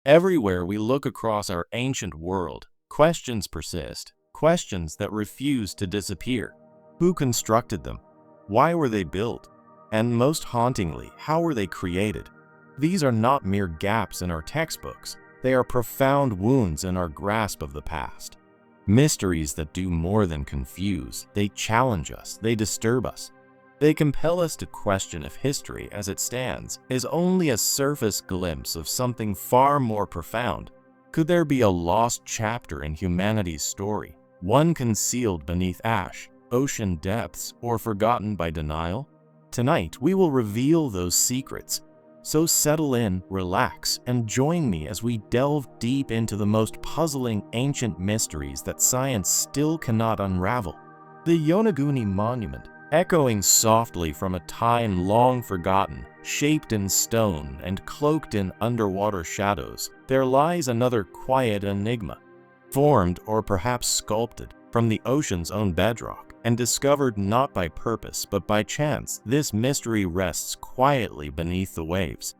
Everywhere we look across our ancient world, questions persist, questions that refuse to disappear. Who constructed them? Why were they built? And most hauntingly, how were they created? These are not mere gaps in our textbooks. They are profound wounds in our grasp of the past. Mysteries that do more than confuse. They challenge us. They disturb us. They compel us to question if history, as it stands, is only a surface glimpse of something far more profound. Could there be a lost chapter in humanity's story, one concealed beneath ash, ocean depths, or forgotten by denial? Tonight, we will reveal those secrets. So settle in, relax, and join me as we delve deep into the most puzzling ancient mysteries that science still cannot unravel. The Yonaguni Monument, echoing softly from a time long forgotten, shaped in stone and cloaked in underwater shadows, there lies another quiet enigma. Formed, or perhaps sculpted, from the ocean's own bedrock, and discovered not by purpose but by chance, this mystery rests quietly beneath the waves.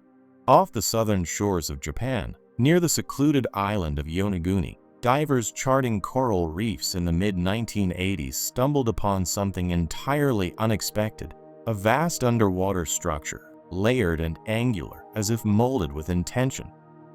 Off the southern shores of Japan, near the secluded island of Yonaguni, divers charting coral reefs in the mid-1980s stumbled upon something entirely unexpected, a vast underwater structure, layered and angular, as if molded with intention.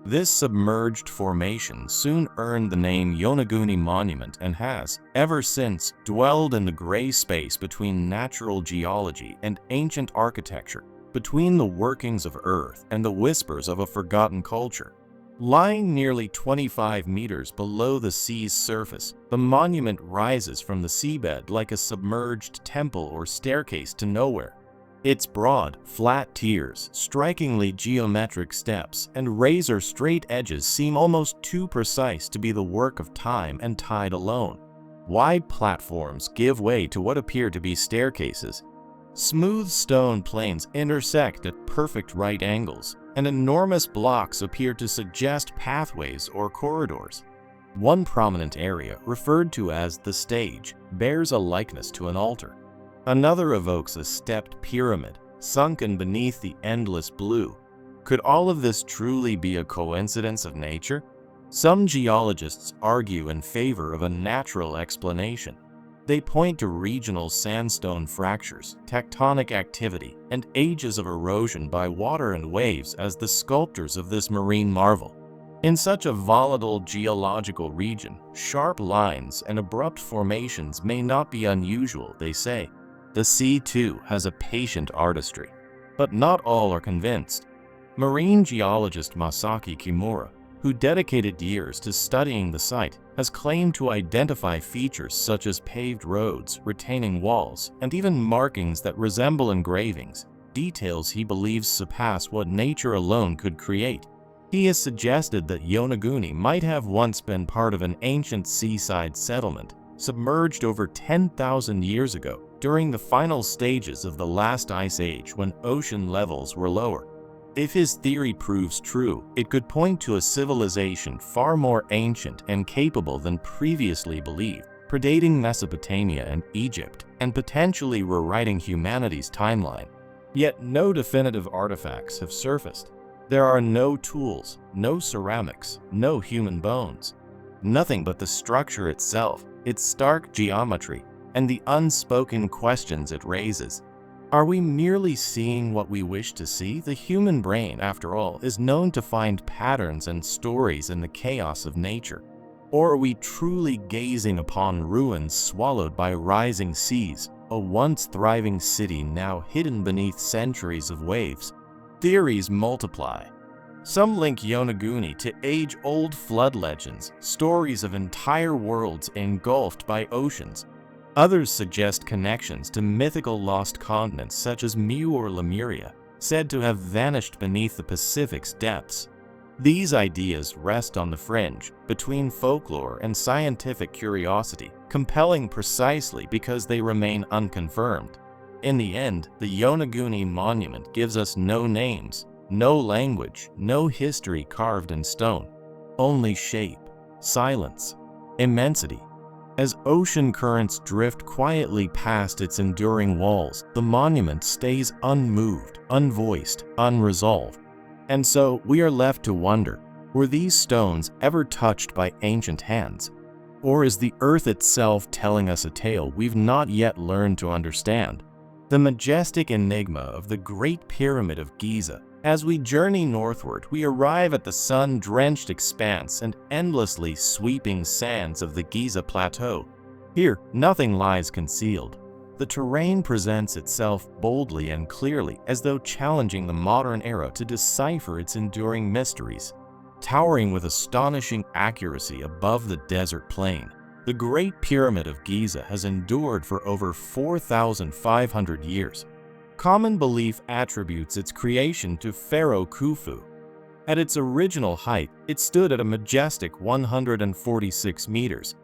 This submerged formation soon earned the name Yonaguni Monument and has, ever since, dwelled in the gray space between natural geology and ancient architecture, between the workings of Earth and the whispers of a forgotten culture. Lying nearly 25 meters below the sea's surface, the monument rises from the seabed like a submerged temple or staircase to nowhere. Its broad, flat tiers, strikingly geometric steps, and razor-straight edges seem almost too precise to be the work of time and tide alone. Wide platforms give way to what appear to be staircases. Smooth stone planes intersect at perfect right angles, and enormous blocks appear to suggest pathways or corridors. One prominent area, referred to as the stage, bears a likeness to an altar. Another evokes a stepped pyramid, sunken beneath the endless blue. Could all of this truly be a coincidence of nature? Some geologists argue in favor of a natural explanation. They point to regional sandstone fractures, tectonic activity, and ages of erosion by water and waves as the sculptors of this marine marvel. In such a volatile geological region, sharp lines and abrupt formations may not be unusual, they say. The sea, too, has a patient artistry. But not all are convinced. Marine geologist Masaki Kimura, who dedicated years to studying the site, has claimed to identify features such as paved roads, retaining walls, and even markings that resemble engravings, details he believes surpass what nature alone could create. He has suggested that Yonaguni might have once been part of an ancient seaside settlement, submerged over 10,000 years ago, during the final stages of the last ice age when ocean levels were lower. If his theory proves true, it could point to a civilization far more ancient and capable than previously believed, predating Mesopotamia and Egypt, and potentially rewriting humanity's timeline. Yet no definitive artifacts have surfaced. There are no tools, no ceramics, no human bones. Nothing but the structure itself, its stark geometry, and the unspoken questions it raises. Are we merely seeing what we wish to see? The human brain, after all, is known to find patterns and stories in the chaos of nature. Or are we truly gazing upon ruins swallowed by rising seas, a once thriving city now hidden beneath centuries of waves? Theories multiply. Some link Yonaguni to age-old flood legends, stories of entire worlds engulfed by oceans. Others suggest connections to mythical lost continents such as Mu or Lemuria, said to have vanished beneath the Pacific's depths. These ideas rest on the fringe, between folklore and scientific curiosity, compelling precisely because they remain unconfirmed. In the end, the Yonaguni Monument gives us no names, no language, no history carved in stone. Only shape, silence, immensity. As ocean currents drift quietly past its enduring walls, the monument stays unmoved, unvoiced, unresolved. And so we are left to wonder, Were these stones ever touched by ancient hands? Or is the earth itself telling us a tale we've not yet learned to understand? The majestic enigma of the Great Pyramid of Giza. As we journey northward, we arrive at the sun-drenched expanse and endlessly sweeping sands of the Giza Plateau. Here, nothing lies concealed. The terrain presents itself boldly and clearly, as though challenging the modern era to decipher its enduring mysteries. Towering with astonishing accuracy above the desert plain, the Great Pyramid of Giza has endured for over 4,500 years. Common belief attributes its creation to Pharaoh Khufu. At its original height, it stood at a majestic 146 meters.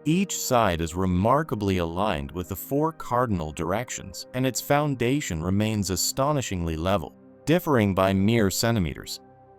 Each side is remarkably aligned with the four cardinal directions, and its foundation remains astonishingly level, differing by mere centimeters.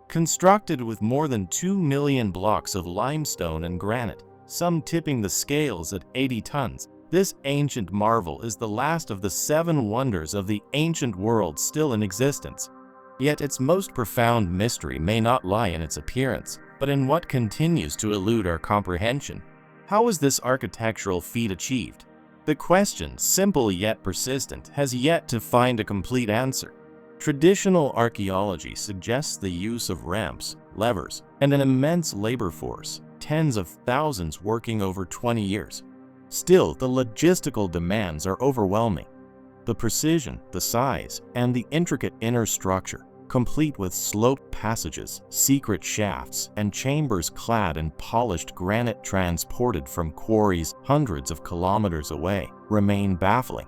Constructed with more than 2 million blocks of limestone and granite, some tipping the scales at 80 tons, this ancient marvel is the last of the 7 wonders of the ancient world still in existence. Yet its most profound mystery may not lie in its appearance, but in what continues to elude our comprehension. How was this architectural feat achieved? The question, simple yet persistent, has yet to find a complete answer. Traditional archaeology suggests the use of ramps, levers, and an immense labor force, tens of thousands working over 20 years. Still, the logistical demands are overwhelming. The precision, the size, and the intricate inner structure, complete with sloped passages, secret shafts, and chambers clad in polished granite transported from quarries hundreds of kilometers away, remain baffling.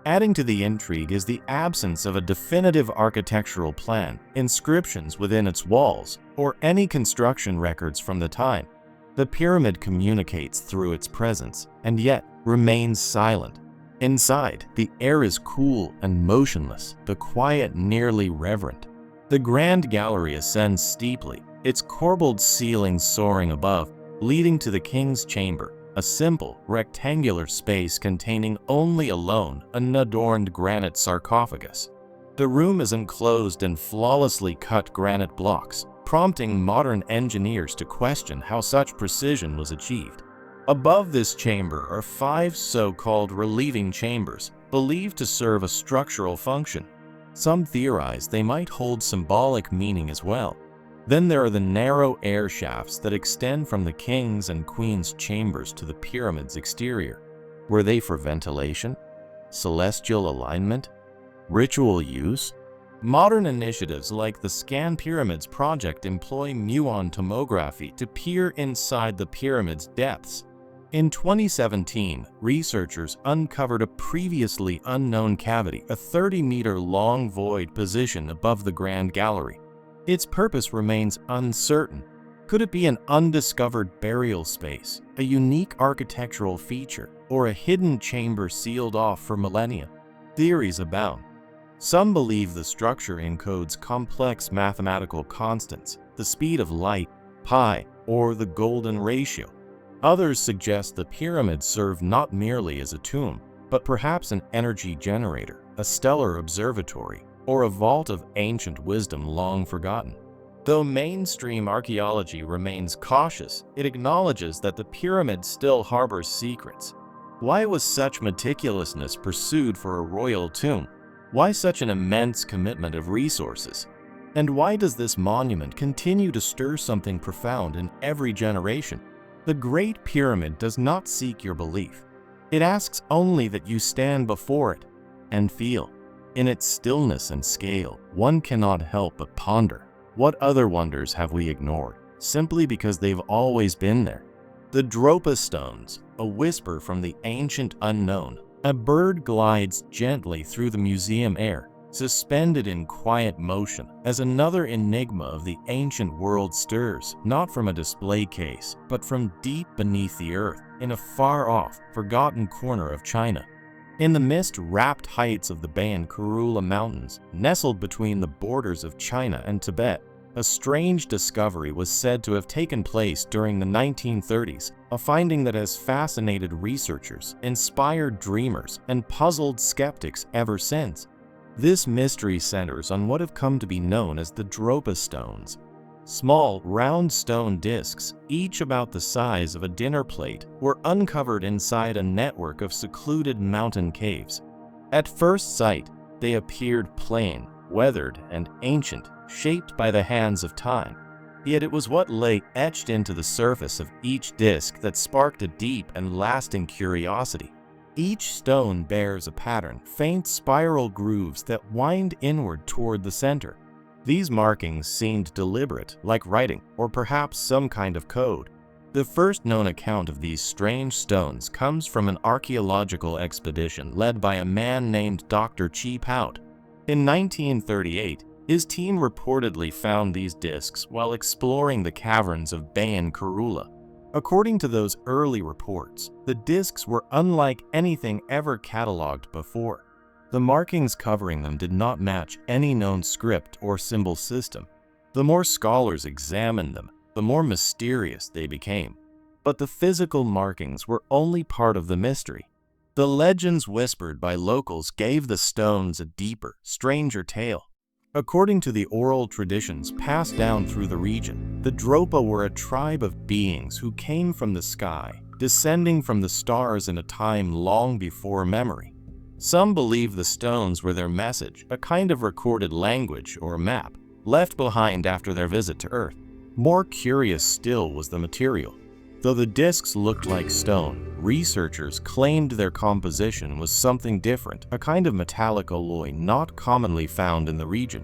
Adding to the intrigue is the absence of a definitive architectural plan, inscriptions within its walls, or any construction records from the time. The pyramid communicates through its presence, and yet remains silent. Inside, the air is cool and motionless, the quiet nearly reverent. The grand gallery ascends steeply, its corbelled ceiling soaring above, leading to the king's chamber, a simple, rectangular space containing only alone an adorned granite sarcophagus. The room is enclosed in flawlessly cut granite blocks, prompting modern engineers to question how such precision was achieved. Above this chamber are 5 so-called relieving chambers, believed to serve a structural function. Some theorize they might hold symbolic meaning as well. Then there are the narrow air shafts that extend from the king's and queen's chambers to the pyramid's exterior. Were they for ventilation? Celestial alignment? Ritual use? Modern initiatives like the Scan Pyramids project employ muon tomography to peer inside the pyramid's depths. In 2017, researchers uncovered a previously unknown cavity, a 30-meter-long void position above the Grand Gallery. Its purpose remains uncertain. Could it be an undiscovered burial space, a unique architectural feature, or a hidden chamber sealed off for millennia? Theories abound. Some believe the structure encodes complex mathematical constants, the speed of light, pi, or the golden ratio. Others suggest the pyramids serve not merely as a tomb, but perhaps an energy generator, a stellar observatory, or a vault of ancient wisdom long forgotten. Though mainstream archaeology remains cautious, it acknowledges that the pyramid still harbors secrets. Why was such meticulousness pursued for a royal tomb? Why such an immense commitment of resources? And why does this monument continue to stir something profound in every generation? The Great Pyramid does not seek your belief. It asks only that you stand before it and feel. In its stillness and scale, one cannot help but ponder, what other wonders have we ignored, simply because they've always been there? The Dropa stones, a whisper from the ancient unknown. A bird glides gently through the museum air, suspended in quiet motion, as another enigma of the ancient world stirs, not from a display case, but from deep beneath the earth, in a far-off, forgotten corner of China. In the mist-wrapped heights of the Bayan Karula Mountains, nestled between the borders of China and Tibet, a strange discovery was said to have taken place during the 1930s, a finding that has fascinated researchers, inspired dreamers, and puzzled skeptics ever since. This mystery centers on what have come to be known as the Dropa stones. Small, round stone discs, each about the size of a dinner plate, were uncovered inside a network of secluded mountain caves. At first sight, they appeared plain, weathered, and ancient, shaped by the hands of time. Yet it was what lay etched into the surface of each disc that sparked a deep and lasting curiosity. Each stone bears a pattern, faint spiral grooves that wind inward toward the center. These markings seemed deliberate, like writing, or perhaps some kind of code. The first known account of these strange stones comes from an archaeological expedition led by a man named Dr. Chi. In 1938, his team reportedly found these discs while exploring the caverns of Bayan Karula. According to those early reports, the discs were unlike anything ever cataloged before. The markings covering them did not match any known script or symbol system. The more scholars examined them, the more mysterious they became. But the physical markings were only part of the mystery. The legends whispered by locals gave the stones a deeper, stranger tale. According to the oral traditions passed down through the region, the Dropa were a tribe of beings who came from the sky, descending from the stars in a time long before memory. Some believe the stones were their message, a kind of recorded language or map, left behind after their visit to Earth. More curious still was the material. Though the discs looked like stone, researchers claimed their composition was something different, a kind of metallic alloy not commonly found in the region.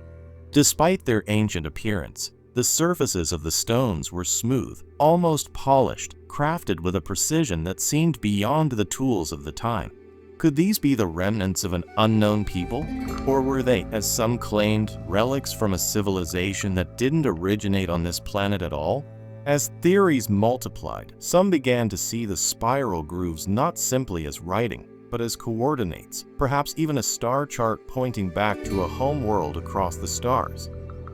Despite their ancient appearance, the surfaces of the stones were smooth, almost polished, crafted with a precision that seemed beyond the tools of the time. Could these be the remnants of an unknown people? Or were they, as some claimed, relics from a civilization that didn't originate on this planet at all? As theories multiplied, some began to see the spiral grooves not simply as writing, but as coordinates, perhaps even a star chart pointing back to a home world across the stars.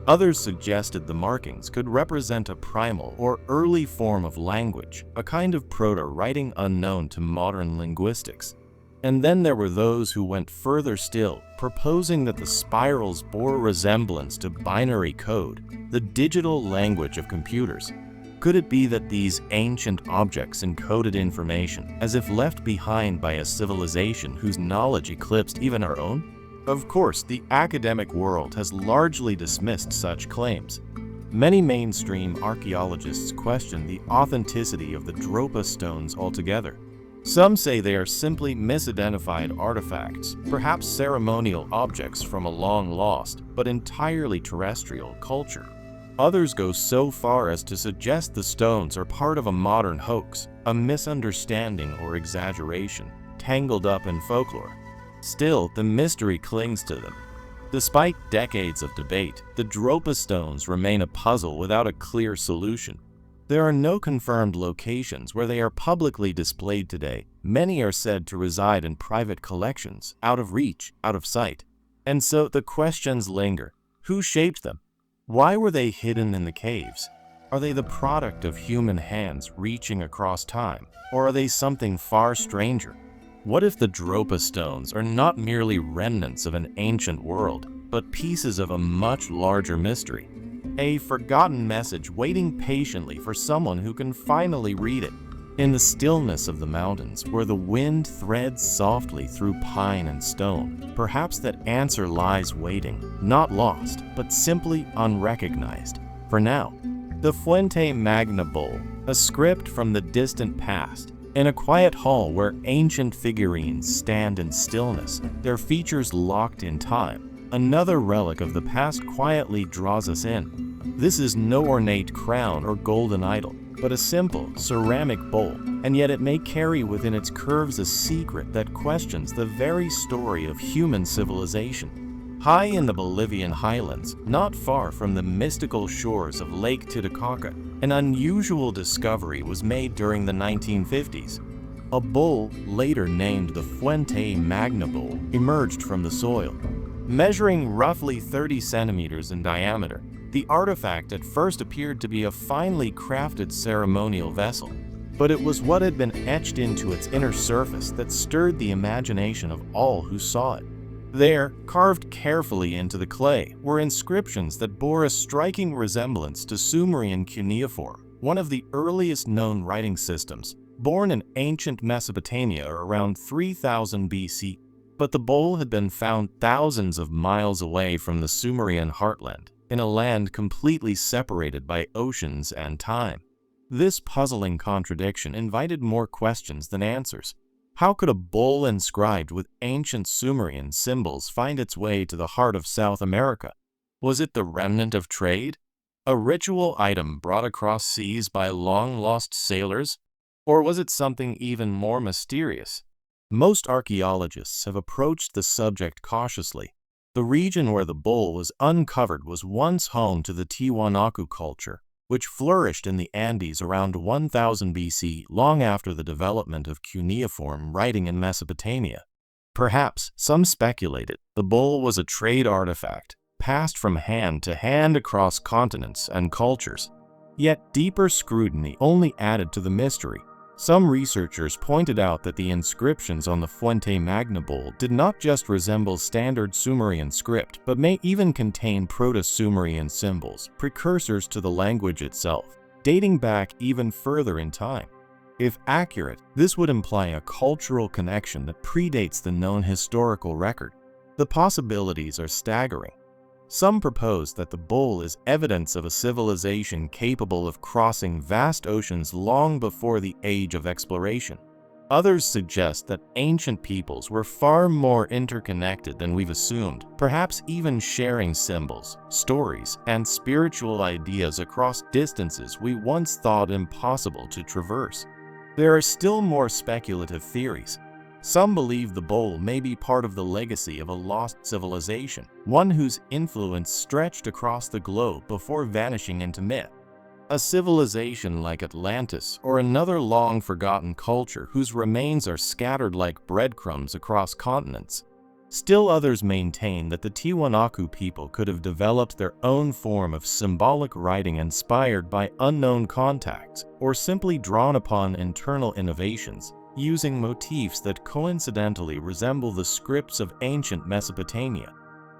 Others suggested the markings could represent a primal or early form of language, a kind of proto-writing unknown to modern linguistics. And then there were those who went further still, proposing that the spirals bore resemblance to binary code, the digital language of computers. Could it be that these ancient objects encoded information, as if left behind by a civilization whose knowledge eclipsed even our own? Of course, the academic world has largely dismissed such claims. Many mainstream archaeologists question the authenticity of the Dropa stones altogether. Some say they are simply misidentified artifacts, perhaps ceremonial objects from a long-lost, but entirely terrestrial culture. Others go so far as to suggest the stones are part of a modern hoax, a misunderstanding or exaggeration, tangled up in folklore. Still, the mystery clings to them. Despite decades of debate, the Dropa stones remain a puzzle without a clear solution. There are no confirmed locations where they are publicly displayed today. Many are said to reside in private collections, out of reach, out of sight. And so the questions linger. Who shaped them? Why were they hidden in the caves? Are they the product of human hands reaching across time? Or are they something far stranger? What if the Dropa stones are not merely remnants of an ancient world, but pieces of a much larger mystery? A forgotten message waiting patiently for someone who can finally read it. In the stillness of the mountains, where the wind threads softly through pine and stone, perhaps that answer lies waiting, not lost, but simply unrecognized. For now, the Fuente Magna Bowl, a script from the distant past, in a quiet hall where ancient figurines stand in stillness, their features locked in time. Another relic of the past quietly draws us in. This is no ornate crown or golden idol, but a simple ceramic bowl, and yet it may carry within its curves a secret that questions the very story of human civilization. High in the Bolivian highlands, not far from the mystical shores of Lake Titicaca, an unusual discovery was made during the 1950s. A bowl, later named the Fuente Magna Bowl, emerged from the soil. Measuring roughly 30 centimeters in diameter, the artifact at first appeared to be a finely crafted ceremonial vessel. But it was what had been etched into its inner surface that stirred the imagination of all who saw it. There, carved carefully into the clay, were inscriptions that bore a striking resemblance to Sumerian cuneiform, one of the earliest known writing systems, born in ancient Mesopotamia around 3000 BC. But the bowl had been found thousands of miles away from the Sumerian heartland, in a land completely separated by oceans and time. This puzzling contradiction invited more questions than answers. How could a bowl inscribed with ancient Sumerian symbols find its way to the heart of South America? Was it the remnant of trade? A ritual item brought across seas by long-lost sailors? Or was it something even more mysterious? Most archaeologists have approached the subject cautiously. The region where the bowl was uncovered was once home to the Tiwanaku culture, which flourished in the Andes around 1000 BC, long after the development of cuneiform writing in Mesopotamia. Perhaps, some speculated, the bowl was a trade artifact, passed from hand to hand across continents and cultures. Yet deeper scrutiny only added to the mystery. Some researchers pointed out that the inscriptions on the Fuente Magna bowl did not just resemble standard Sumerian script, but may even contain Proto-Sumerian symbols, precursors to the language itself, dating back even further in time. If accurate, this would imply a cultural connection that predates the known historical record. The possibilities are staggering. Some propose that the bowl is evidence of a civilization capable of crossing vast oceans long before the age of exploration. Others suggest that ancient peoples were far more interconnected than we've assumed, perhaps even sharing symbols, stories, and spiritual ideas across distances we once thought impossible to traverse. There are still more speculative theories. Some believe the bowl may be part of the legacy of a lost civilization, one whose influence stretched across the globe before vanishing into myth. A civilization like Atlantis or another long-forgotten culture whose remains are scattered like breadcrumbs across continents. Still others maintain that the Tiwanaku people could have developed their own form of symbolic writing inspired by unknown contacts, or simply drawn upon internal innovations, using motifs that coincidentally resemble the scripts of ancient Mesopotamia.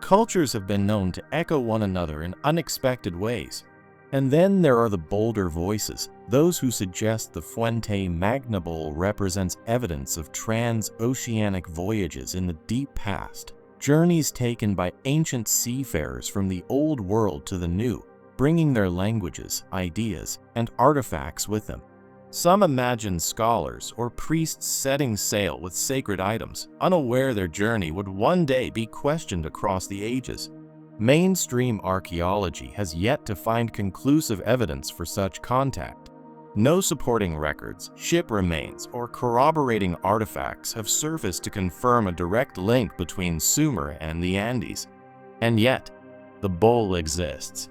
Cultures have been known to echo one another in unexpected ways. And then there are the bolder voices, those who suggest the Fuente Magna bowl represents evidence of trans-oceanic voyages in the deep past, journeys taken by ancient seafarers from the old world to the new, bringing their languages, ideas, and artifacts with them. Some imagine scholars or priests setting sail with sacred items, unaware their journey would one day be questioned across the ages. Mainstream archaeology has yet to find conclusive evidence for such contact. No supporting records, ship remains, or corroborating artifacts have surfaced to confirm a direct link between Sumer and the Andes. And yet, the bowl exists.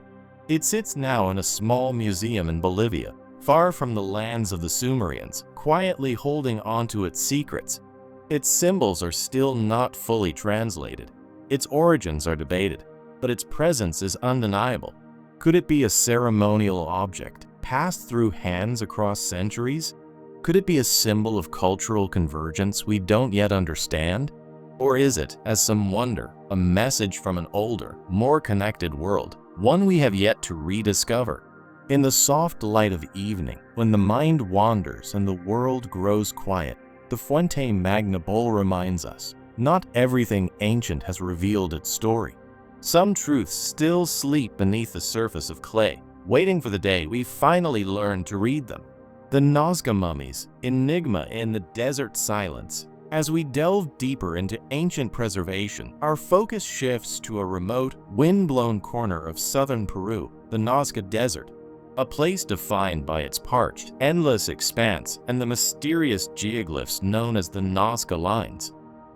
It sits now in a small museum in Bolivia, far from the lands of the Sumerians, quietly holding onto its secrets. Its symbols are still not fully translated. Its origins are debated, but its presence is undeniable. Could it be a ceremonial object, passed through hands across centuries? Could it be a symbol of cultural convergence we don't yet understand? Or is it, as some wonder, a message from an older, more connected world, one we have yet to rediscover? In the soft light of evening, when the mind wanders and the world grows quiet, the Fuente Magna bowl reminds us, not everything ancient has revealed its story. Some truths still sleep beneath the surface of clay, waiting for the day we finally learn to read them. The Nazca mummies, enigma in the desert silence. As we delve deeper into ancient preservation, our focus shifts to a remote, wind-blown corner of southern Peru, the Nazca Desert. A place defined by its parched, endless expanse and the mysterious geoglyphs known as the Nazca Lines.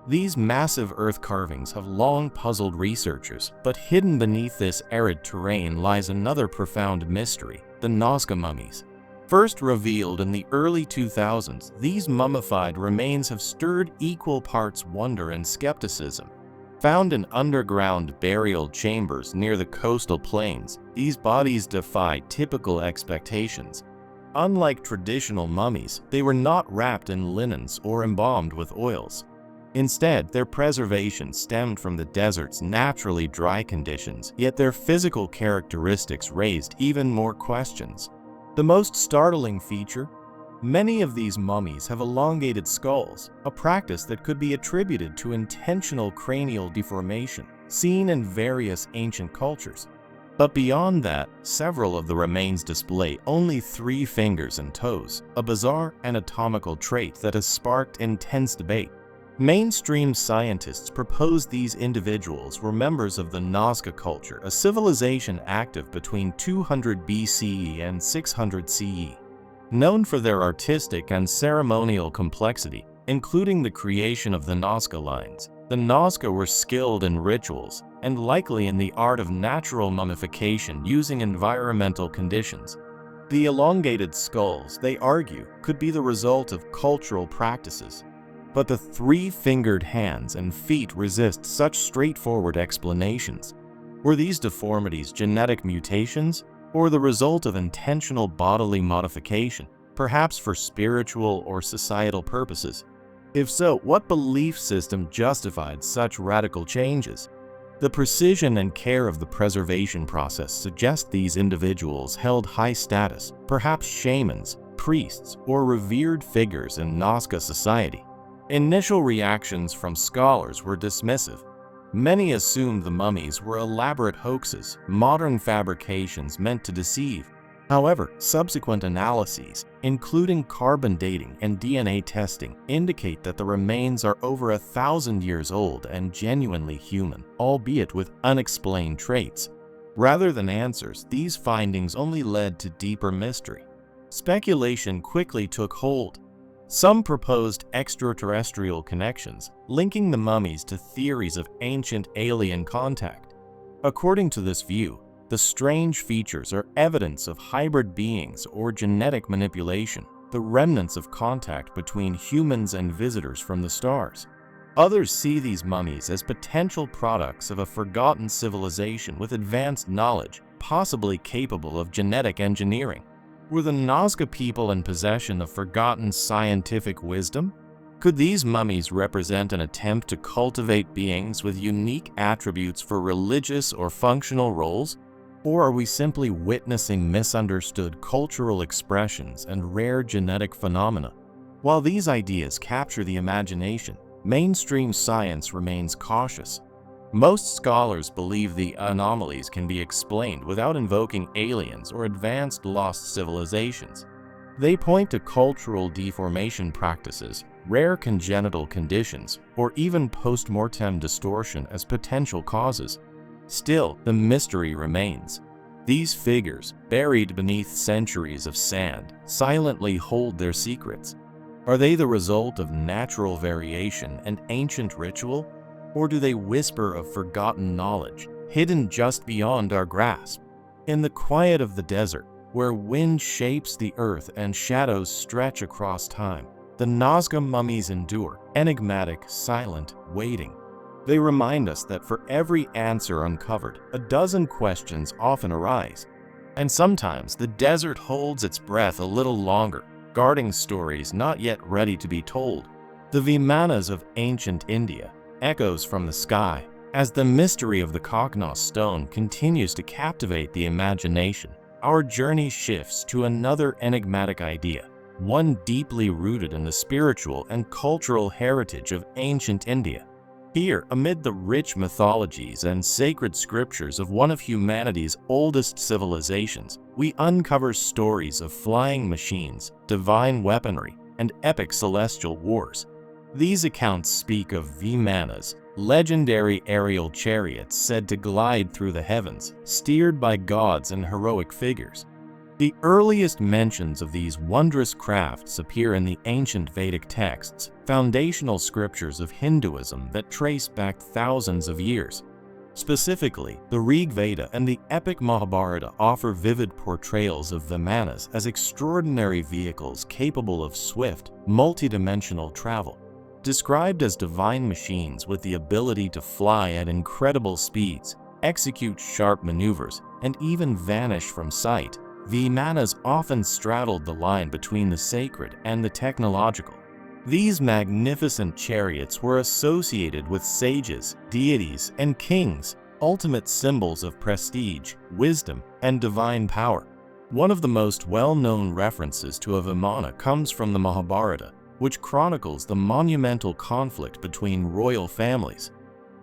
These massive earth carvings have long puzzled researchers, but hidden beneath this arid terrain lies another profound mystery, the Nazca mummies. First revealed in the early 2000s, these mummified remains have stirred equal parts wonder and skepticism. Found in underground burial chambers near the coastal plains, these bodies defy typical expectations. Unlike traditional mummies, they were not wrapped in linens or embalmed with oils. Instead, their preservation stemmed from the desert's naturally dry conditions, yet their physical characteristics raised even more questions. The most startling feature? Many of these mummies have elongated skulls, a practice that could be attributed to intentional cranial deformation, seen in various ancient cultures. But beyond that, several of the remains display only 3 fingers and toes, a bizarre anatomical trait that has sparked intense debate. Mainstream scientists propose these individuals were members of the Nazca culture, a civilization active between 200 BCE and 600 CE. Known for their artistic and ceremonial complexity, including the creation of the Nazca lines, the Nazca were skilled in rituals and likely in the art of natural mummification using environmental conditions. The elongated skulls, they argue, could be the result of cultural practices. But the 3-fingered hands and feet resist such straightforward explanations. Were these deformities genetic mutations, or the result of intentional bodily modification, perhaps for spiritual or societal purposes? If so, what belief system justified such radical changes? The precision and care of the preservation process suggest these individuals held high status, perhaps shamans, priests, or revered figures in Nazca society. Initial reactions from scholars were dismissive. Many assumed the mummies were elaborate hoaxes, modern fabrications meant to deceive. However, subsequent analyses, including carbon dating and DNA testing, indicate that the remains are over 1,000 years old and genuinely human, albeit with unexplained traits. Rather than answers, these findings only led to deeper mystery. Speculation quickly took hold. Some proposed extraterrestrial connections, linking the mummies to theories of ancient alien contact. According to this view, the strange features are evidence of hybrid beings or genetic manipulation, the remnants of contact between humans and visitors from the stars. Others see these mummies as potential products of a forgotten civilization with advanced knowledge, possibly capable of genetic engineering. Were the Nazca people in possession of forgotten scientific wisdom? Could these mummies represent an attempt to cultivate beings with unique attributes for religious or functional roles? Or are we simply witnessing misunderstood cultural expressions and rare genetic phenomena? While these ideas capture the imagination, mainstream science remains cautious. Most scholars believe the anomalies can be explained without invoking aliens or advanced lost civilizations. They point to cultural deformation practices, rare congenital conditions, or even post-mortem distortion as potential causes. Still, the mystery remains. These figures, buried beneath centuries of sand, silently hold their secrets. Are they the result of natural variation and ancient ritual? Or do they whisper of forgotten knowledge, hidden just beyond our grasp? In the quiet of the desert, where wind shapes the earth and shadows stretch across time, the Nazca mummies endure, enigmatic, silent, waiting. They remind us that for every answer uncovered, a dozen questions often arise. And sometimes the desert holds its breath a little longer, guarding stories not yet ready to be told. The Vimanas of ancient India echoes from the sky as the mystery of the Koknos stone continues to captivate the imagination. Our journey shifts to another enigmatic idea, one deeply rooted in the spiritual and cultural heritage of ancient India. Here, amid the rich mythologies and sacred scriptures of one of humanity's oldest civilizations, we uncover stories of flying machines, divine weaponry, and epic celestial wars. These accounts speak of Vimanas, legendary aerial chariots said to glide through the heavens, steered by gods and heroic figures. The earliest mentions of these wondrous crafts appear in the ancient Vedic texts, foundational scriptures of Hinduism that trace back thousands of years. Specifically, the Rig Veda and the epic Mahabharata offer vivid portrayals of Vimanas as extraordinary vehicles capable of swift, multidimensional travel. Described as divine machines with the ability to fly at incredible speeds, execute sharp maneuvers, and even vanish from sight, Vimanas often straddled the line between the sacred and the technological. These magnificent chariots were associated with sages, deities, and kings, ultimate symbols of prestige, wisdom, and divine power. One of the most well-known references to a Vimana comes from the Mahabharata, which chronicles the monumental conflict between royal families.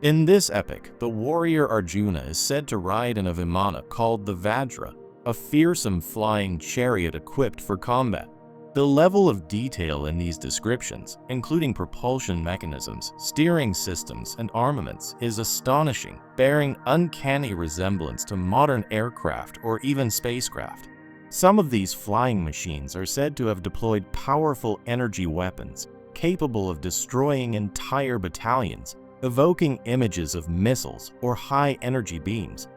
In this epic, the warrior Arjuna is said to ride in a Vimana called the Vajra, a fearsome flying chariot equipped for combat. The level of detail in these descriptions, including propulsion mechanisms, steering systems, and armaments, is astonishing, bearing uncanny resemblance to modern aircraft or even spacecraft. Some of these flying machines are said to have deployed powerful energy weapons, capable of destroying entire battalions, evoking images of missiles or high-energy beams.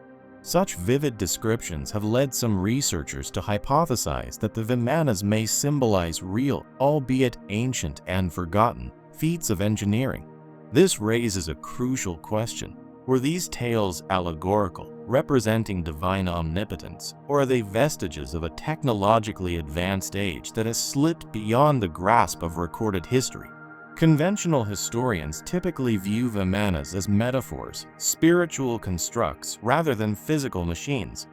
Such vivid descriptions have led some researchers to hypothesize that the Vimanas may symbolize real, albeit ancient and forgotten, feats of engineering. This raises a crucial question. Were these tales allegorical, representing divine omnipotence, or are they vestiges of a technologically advanced age that has slipped beyond the grasp of recorded history? Conventional historians typically view Vimanas as metaphors, spiritual constructs, rather than physical machines.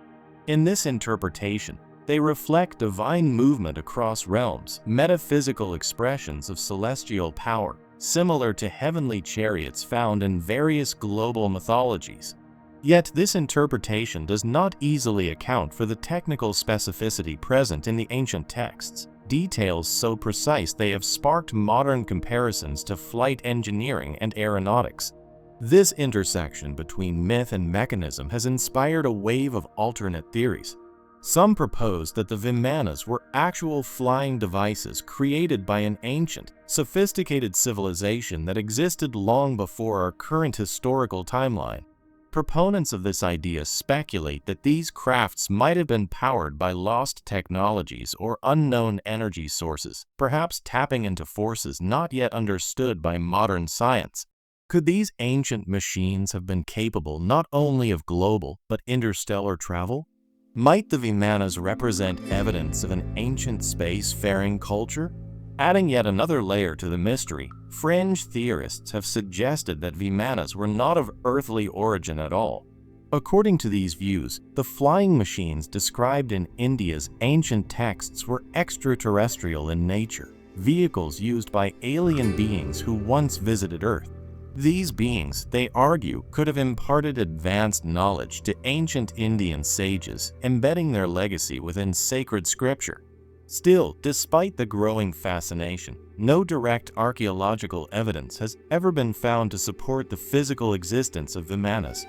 In this interpretation, they reflect divine movement across realms, metaphysical expressions of celestial power, similar to heavenly chariots found in various global mythologies. Yet this interpretation does not easily account for the technical specificity present in the ancient texts. Details so precise they have sparked modern comparisons to flight engineering and aeronautics. This intersection between myth and mechanism has inspired a wave of alternate theories. Some propose that the Vimanas were actual flying devices created by an ancient, sophisticated civilization that existed long before our current historical timeline. Proponents of this idea speculate that these crafts might have been powered by lost technologies or unknown energy sources, perhaps tapping into forces not yet understood by modern science. Could these ancient machines have been capable not only of global but interstellar travel? Might the Vimanas represent evidence of an ancient spacefaring culture? Adding yet another layer to the mystery, fringe theorists have suggested that Vimanas were not of earthly origin at all. According to these views, the flying machines described in India's ancient texts were extraterrestrial in nature, vehicles used by alien beings who once visited Earth. These beings, they argue, could have imparted advanced knowledge to ancient Indian sages, embedding their legacy within sacred scripture. Still, despite the growing fascination, no direct archaeological evidence has ever been found to support the physical existence of Vimanas.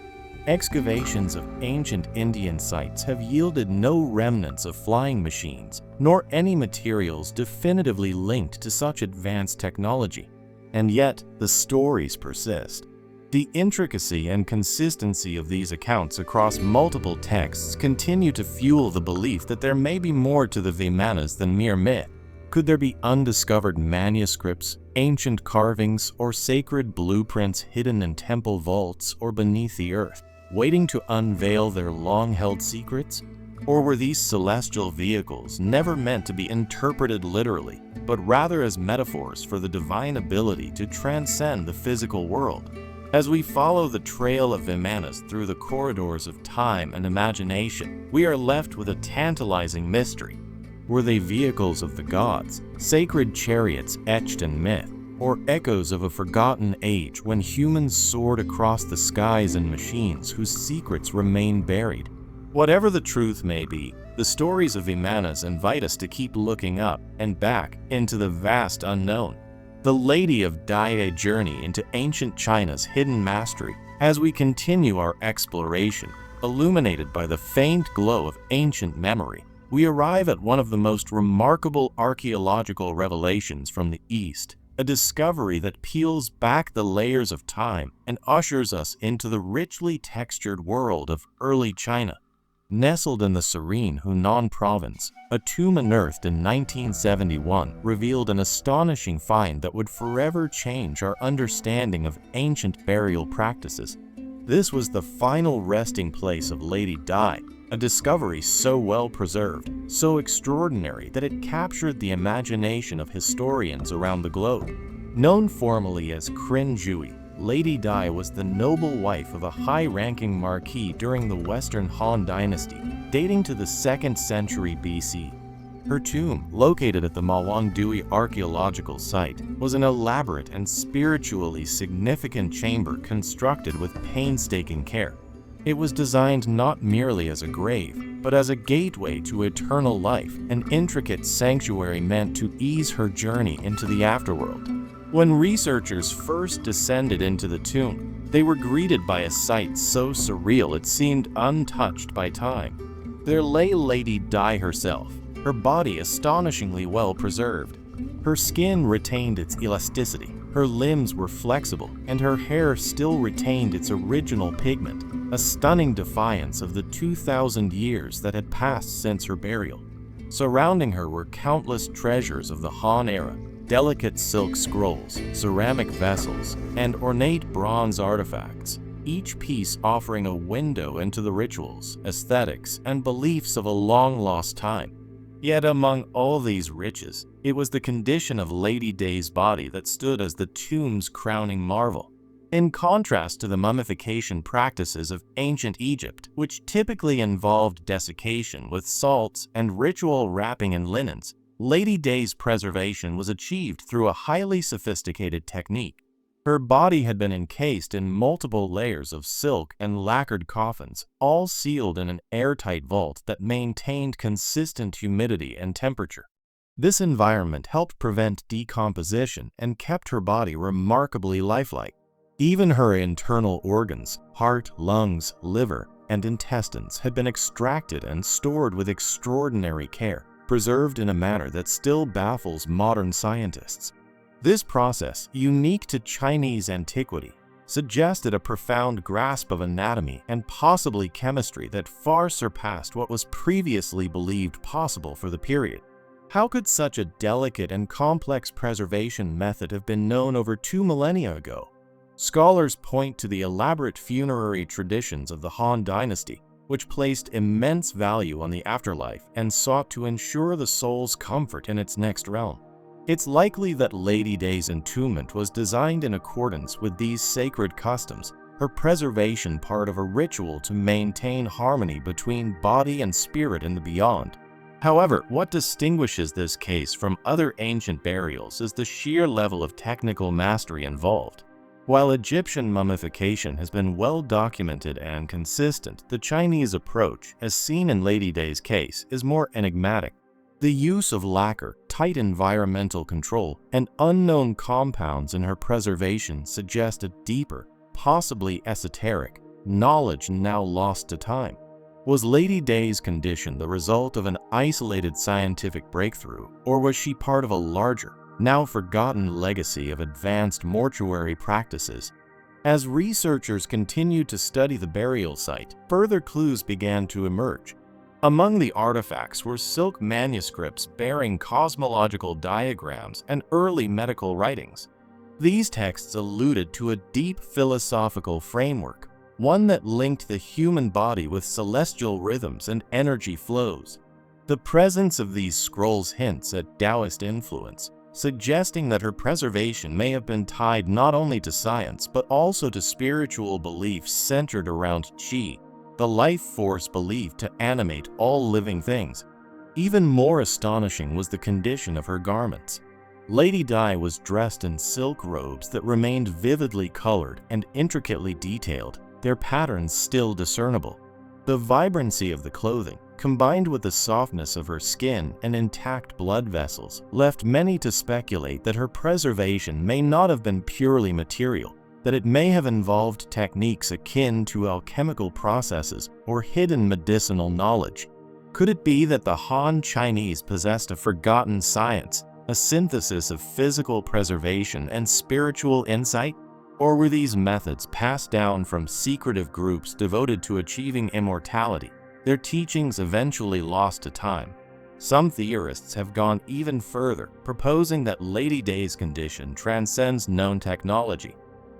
Excavations of ancient Indian sites have yielded no remnants of flying machines, nor any materials definitively linked to such advanced technology. And yet, the stories persist. The intricacy and consistency of these accounts across multiple texts continue to fuel the belief that there may be more to the Vimanas than mere myth. Could there be undiscovered manuscripts, ancient carvings, or sacred blueprints hidden in temple vaults or beneath the earth, waiting to unveil their long-held secrets? Or were these celestial vehicles never meant to be interpreted literally, but rather as metaphors for the divine ability to transcend the physical world? As we follow the trail of Vimanas through the corridors of time and imagination, we are left with a tantalizing mystery. Were they vehicles of the gods, sacred chariots etched in myth, or echoes of a forgotten age when humans soared across the skies in machines whose secrets remain buried? Whatever the truth may be, the stories of Vimanas invite us to keep looking up and back into the vast unknown. The Lady of Dai journey into ancient China's hidden mastery as we continue our exploration, illuminated by the faint glow of ancient memory. We arrive at one of the most remarkable archaeological revelations from the East, a discovery that peels back the layers of time and ushers us into the richly textured world of early China. Nestled in the serene Hunan province, a tomb unearthed in 1971 revealed an astonishing find that would forever change our understanding of ancient burial practices. This was the final resting place of Lady Dai, a discovery so well preserved, so extraordinary that it captured the imagination of historians around the globe. Known formally as Qin Jui, Lady Dai was the noble wife of a high-ranking marquis during the Western Han Dynasty, dating to the 2nd century BC. Her tomb, located at the Mawangdui archaeological site, was an elaborate and spiritually significant chamber constructed with painstaking care. It was designed not merely as a grave, but as a gateway to eternal life, an intricate sanctuary meant to ease her journey into the afterworld. When researchers first descended into the tomb, they were greeted by a sight so surreal it seemed untouched by time. There lay Lady Dai herself, her body astonishingly well preserved. Her skin retained its elasticity, her limbs were flexible, and her hair still retained its original pigment, a stunning defiance of the 2,000 years that had passed since her burial. Surrounding her were countless treasures of the Han era, delicate silk scrolls, ceramic vessels, and ornate bronze artifacts, each piece offering a window into the rituals, aesthetics, and beliefs of a long-lost time. Yet among all these riches, it was the condition of Lady Dai's body that stood as the tomb's crowning marvel. In contrast to the mummification practices of ancient Egypt, which typically involved desiccation with salts and ritual wrapping in linens, Lady Dai's preservation was achieved through a highly sophisticated technique. Her body had been encased in multiple layers of silk and lacquered coffins, all sealed in an airtight vault that maintained consistent humidity and temperature. This environment helped prevent decomposition and kept her body remarkably lifelike. Even her internal organs, heart, lungs, liver, and intestines had been extracted and stored with extraordinary care, preserved in a manner that still baffles modern scientists. This process, unique to Chinese antiquity, suggested a profound grasp of anatomy and possibly chemistry that far surpassed what was previously believed possible for the period. How could such a delicate and complex preservation method have been known over 2 millennia ago? Scholars point to the elaborate funerary traditions of the Han Dynasty, which placed immense value on the afterlife and sought to ensure the soul's comfort in its next realm. It's likely that Lady Dai's entombment was designed in accordance with these sacred customs, her preservation part of a ritual to maintain harmony between body and spirit in the beyond. However, what distinguishes this case from other ancient burials is the sheer level of technical mastery involved. While Egyptian mummification has been well documented and consistent, the Chinese approach, as seen in Lady Dai's case, is more enigmatic. The use of lacquer, tight environmental control, and unknown compounds in her preservation suggest a deeper, possibly esoteric, knowledge now lost to time. Was Lady Dai's condition the result of an isolated scientific breakthrough, or was she part of a larger, now forgotten legacy of advanced mortuary practices? As researchers continued to study the burial site, further clues began to emerge. Among the artifacts were silk manuscripts bearing cosmological diagrams and early medical writings. These texts alluded to a deep philosophical framework, one that linked the human body with celestial rhythms and energy flows. The presence of these scrolls hints at Taoist influence, suggesting that her preservation may have been tied not only to science but also to spiritual beliefs centered around Qi, the life force believed to animate all living things. Even more astonishing was the condition of her garments. Lady Dai was dressed in silk robes that remained vividly colored and intricately detailed, their patterns still discernible. The vibrancy of the clothing, combined with the softness of her skin and intact blood vessels, left many to speculate that her preservation may not have been purely material, that it may have involved techniques akin to alchemical processes or hidden medicinal knowledge. Could it be that the Han Chinese possessed a forgotten science, a synthesis of physical preservation and spiritual insight? Or were these methods passed down from secretive groups devoted to achieving immortality, their teachings eventually lost to time? Some theorists have gone even further, proposing that Lady Dai's condition transcends known technology.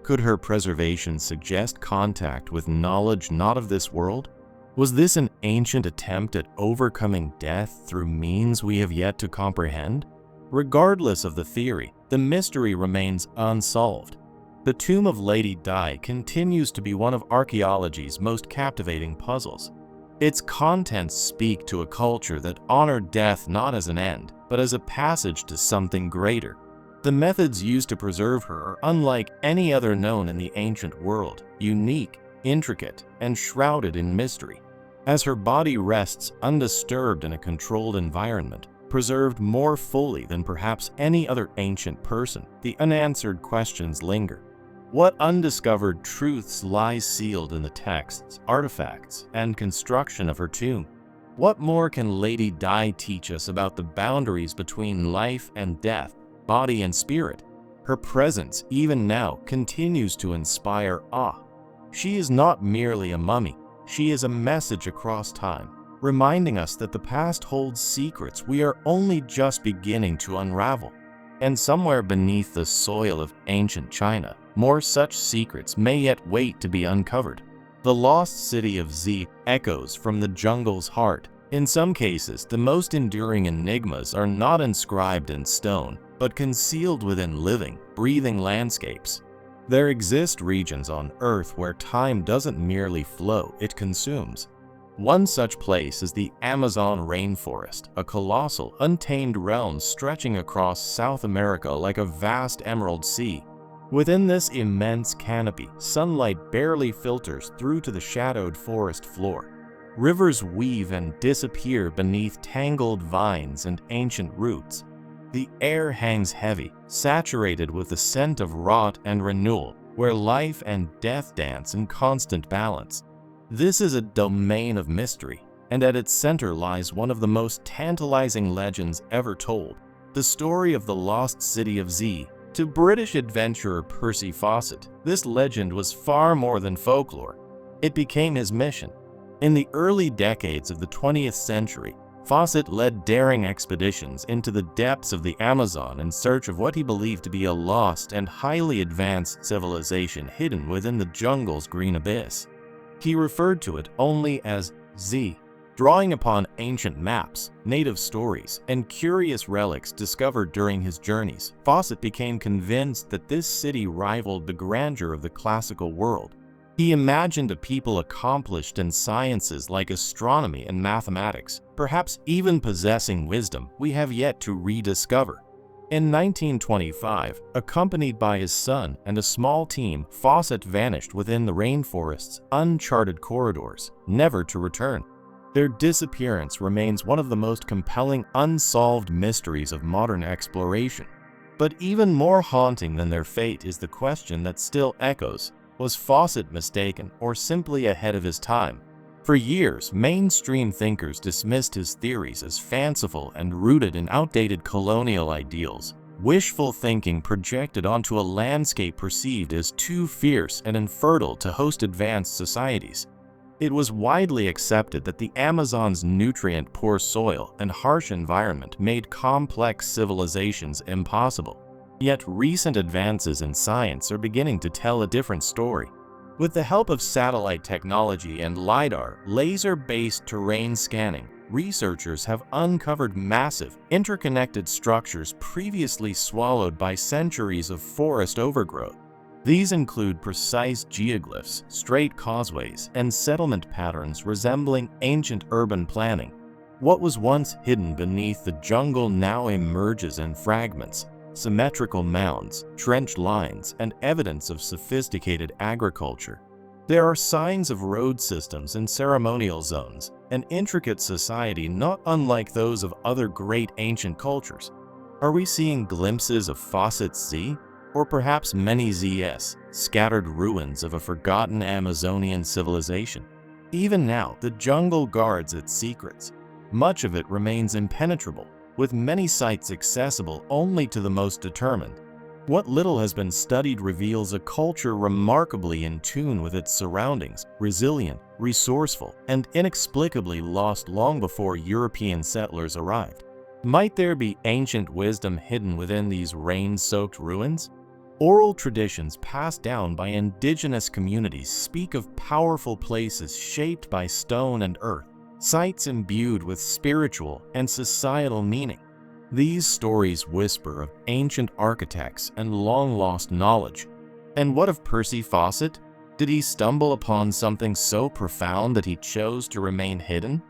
Could her preservation suggest contact with knowledge not of this world? Was this an ancient attempt at overcoming death through means we have yet to comprehend? Regardless of the theory, the mystery remains unsolved. The tomb of Lady Di continues to be one of archaeology's most captivating puzzles. Its contents speak to a culture that honored death not as an end, but as a passage to something greater. The methods used to preserve her are unlike any other known in the ancient world, unique, intricate, and shrouded in mystery. As her body rests undisturbed in a controlled environment, preserved more fully than perhaps any other ancient person, the unanswered questions linger. What undiscovered truths lie sealed in the texts, artifacts, and construction of her tomb? What more can Lady Di teach us about the boundaries between life and death, body and spirit? Her presence, even now, continues to inspire awe. She is not merely a mummy, she is a message across time, reminding us that the past holds secrets we are only just beginning to unravel. And somewhere beneath the soil of ancient China, more such secrets may yet wait to be uncovered. The lost city of Z echoes from the jungle's heart. In some cases, the most enduring enigmas are not inscribed in stone, but concealed within living, breathing landscapes. There exist regions on Earth where time doesn't merely flow, it consumes. One such place is the Amazon rainforest, a colossal, untamed realm stretching across South America like a vast emerald sea. Within this immense canopy, sunlight barely filters through to the shadowed forest floor. Rivers weave and disappear beneath tangled vines and ancient roots. The air hangs heavy, saturated with the scent of rot and renewal, where life and death dance in constant balance. This is a domain of mystery, and at its center lies one of the most tantalizing legends ever told, the story of the lost city of Z. To British adventurer Percy Fawcett, this legend was far more than folklore. It became his mission. In the early decades of the 20th century, Fawcett led daring expeditions into the depths of the Amazon in search of what he believed to be a lost and highly advanced civilization hidden within the jungle's green abyss. He referred to it only as Z. Drawing upon ancient maps, native stories, and curious relics discovered during his journeys, Fawcett became convinced that this city rivaled the grandeur of the classical world. He imagined a people accomplished in sciences like astronomy and mathematics, perhaps even possessing wisdom we have yet to rediscover. In 1925, accompanied by his son and a small team, Fawcett vanished within the rainforest's uncharted corridors, never to return. Their disappearance remains one of the most compelling unsolved mysteries of modern exploration. But even more haunting than their fate is the question that still echoes: was Fawcett mistaken or simply ahead of his time? For years, mainstream thinkers dismissed his theories as fanciful and rooted in outdated colonial ideals, wishful thinking projected onto a landscape perceived as too fierce and infertile to host advanced societies. It was widely accepted that the Amazon's nutrient-poor soil and harsh environment made complex civilizations impossible. Yet recent advances in science are beginning to tell a different story. With the help of satellite technology and LiDAR, laser-based terrain scanning, researchers have uncovered massive, interconnected structures previously swallowed by centuries of forest overgrowth. These include precise geoglyphs, straight causeways, and settlement patterns resembling ancient urban planning. What was once hidden beneath the jungle now emerges in fragments: symmetrical mounds, trench lines, and evidence of sophisticated agriculture. There are signs of road systems and ceremonial zones, an intricate society not unlike those of other great ancient cultures. Are we seeing glimpses of Fawcett's Z? Or perhaps many ZS, scattered ruins of a forgotten Amazonian civilization? Even now, the jungle guards its secrets. Much of it remains impenetrable, with many sites accessible only to the most determined. What little has been studied reveals a culture remarkably in tune with its surroundings, resilient, resourceful, and inexplicably lost long before European settlers arrived. Might there be ancient wisdom hidden within these rain-soaked ruins? Oral traditions passed down by indigenous communities speak of powerful places shaped by stone and earth, sites imbued with spiritual and societal meaning. These stories whisper of ancient architects and long-lost knowledge. And what of Percy Fawcett? Did he stumble upon something so profound that he chose to remain hidden?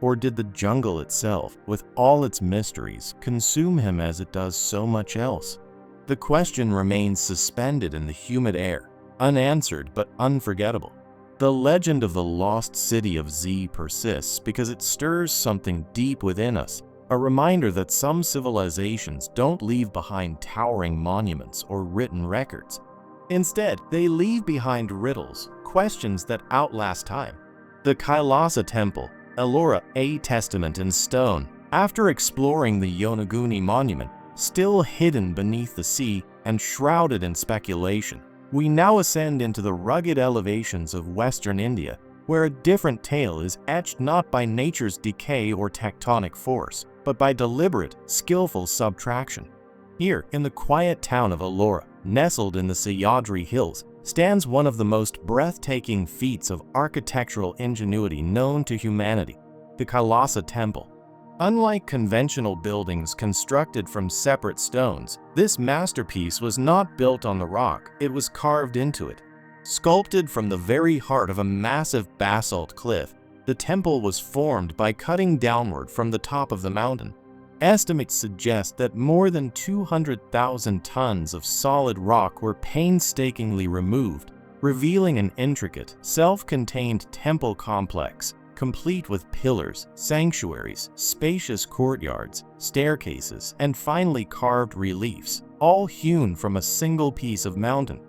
Or did the jungle itself, with all its mysteries, consume him as it does so much else? The question remains suspended in the humid air, unanswered but unforgettable. The legend of the lost city of Z persists because it stirs something deep within us, a reminder that some civilizations don't leave behind towering monuments or written records. Instead, they leave behind riddles, questions that outlast time. The Kailasa Temple, Ellora, a testament in stone. After exploring the Yonaguni monument, still hidden beneath the sea and shrouded in speculation, we now ascend into the rugged elevations of Western India, where a different tale is etched not by nature's decay or tectonic force, but by deliberate, skillful subtraction. Here, in the quiet town of Ellora, nestled in the Sahyadri Hills, stands one of the most breathtaking feats of architectural ingenuity known to humanity, the Kailasa Temple. Unlike conventional buildings constructed from separate stones, this masterpiece was not built on the rock, it was carved into it. Sculpted from the very heart of a massive basalt cliff, the temple was formed by cutting downward from the top of the mountain. Estimates suggest that more than 200,000 tons of solid rock were painstakingly removed, revealing an intricate, self-contained temple complex, complete with pillars, sanctuaries, spacious courtyards, staircases, and finely carved reliefs, all hewn from a single piece of mountain.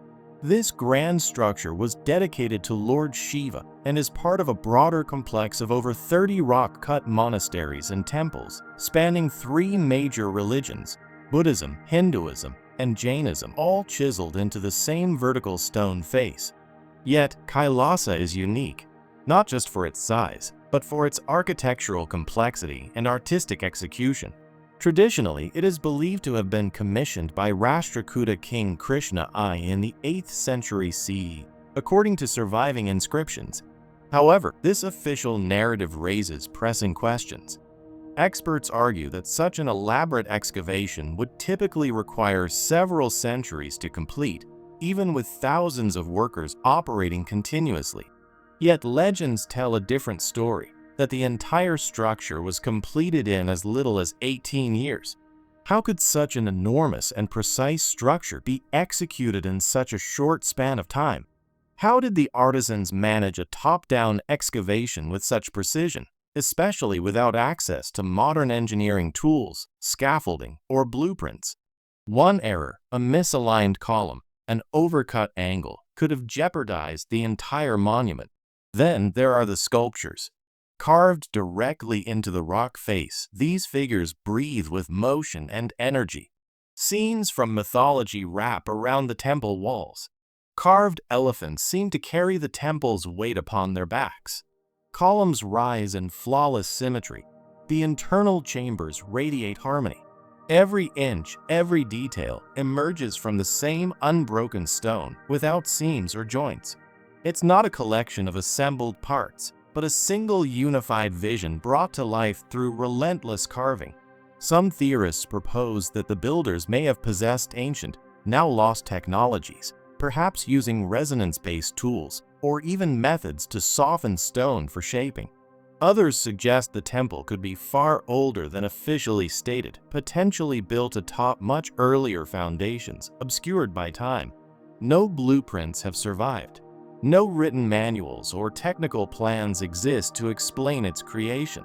This grand structure was dedicated to Lord Shiva and is part of a broader complex of over 30 rock-cut monasteries and temples, spanning 3 major religions, Buddhism, Hinduism, and Jainism, all chiseled into the same vertical stone face. Yet, Kailasa is unique, not just for its size, but for its architectural complexity and artistic execution. Traditionally, it is believed to have been commissioned by Rashtrakuta King Krishna I in the 8th century CE, according to surviving inscriptions. However, this official narrative raises pressing questions. Experts argue that such an elaborate excavation would typically require several centuries to complete, even with thousands of workers operating continuously. Yet legends tell a different story, that the entire structure was completed in as little as 18 years. How could such an enormous and precise structure be executed in such a short span of time? How did the artisans manage a top-down excavation with such precision, especially without access to modern engineering tools, scaffolding, or blueprints? One error, a misaligned column, an overcut angle, could have jeopardized the entire monument. Then there are the sculptures. Carved directly into the rock face, these figures breathe with motion and energy. Scenes from mythology wrap around the temple walls. Carved elephants seem to carry the temple's weight upon their backs. Columns rise in flawless symmetry. The internal chambers radiate harmony. Every inch, every detail emerges from the same unbroken stone without seams or joints. It's not a collection of assembled parts, but a single unified vision brought to life through relentless carving. Some theorists propose that the builders may have possessed ancient, now lost technologies, perhaps using resonance-based tools or even methods to soften stone for shaping. Others suggest the temple could be far older than officially stated, potentially built atop much earlier foundations, obscured by time. No blueprints have survived. No written manuals or technical plans exist to explain its creation.